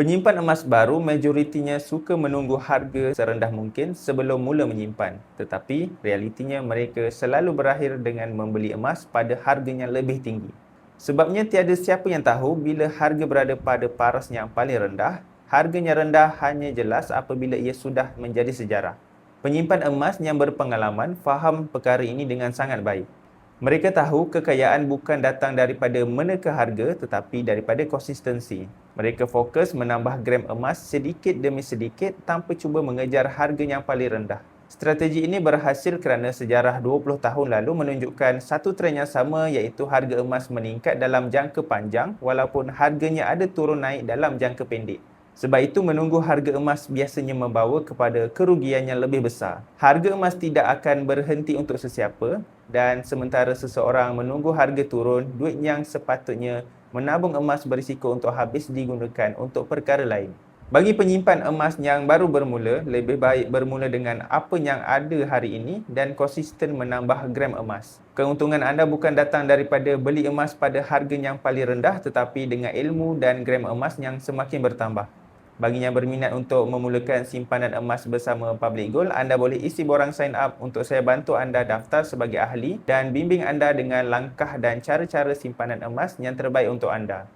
Penyimpan emas baru majoritinya suka menunggu harga serendah mungkin sebelum mula menyimpan. Tetapi, realitinya mereka selalu berakhir dengan membeli emas pada harganya lebih tinggi. Sebabnya tiada siapa yang tahu bila harga berada pada paras yang paling rendah. Harganya rendah hanya jelas apabila ia sudah menjadi sejarah. Penyimpan emas yang berpengalaman faham perkara ini dengan sangat baik. Mereka tahu kekayaan bukan datang daripada meneka harga tetapi daripada konsistensi. Mereka fokus menambah gram emas sedikit demi sedikit tanpa cuba mengejar harga yang paling rendah. Strategi ini berhasil kerana sejarah 20 tahun lalu menunjukkan satu trend yang sama iaitu harga emas meningkat dalam jangka panjang walaupun harganya ada turun naik dalam jangka pendek. Sebab itu menunggu harga emas biasanya membawa kepada kerugian yang lebih besar. Harga emas tidak akan berhenti untuk sesiapa dan sementara seseorang menunggu harga turun, duit yang sepatutnya menabung emas berisiko untuk habis digunakan untuk perkara lain. Bagi penyimpan emas yang baru bermula, lebih baik bermula dengan apa yang ada hari ini dan konsisten menambah gram emas. Keuntungan anda bukan datang daripada beli emas pada harga yang paling rendah tetapi dengan ilmu dan gram emas yang semakin bertambah. Bagi yang berminat untuk memulakan simpanan emas bersama Public Gold, anda boleh isi borang sign up untuk saya bantu anda daftar sebagai ahli dan bimbing anda dengan langkah dan cara-cara simpanan emas yang terbaik untuk anda.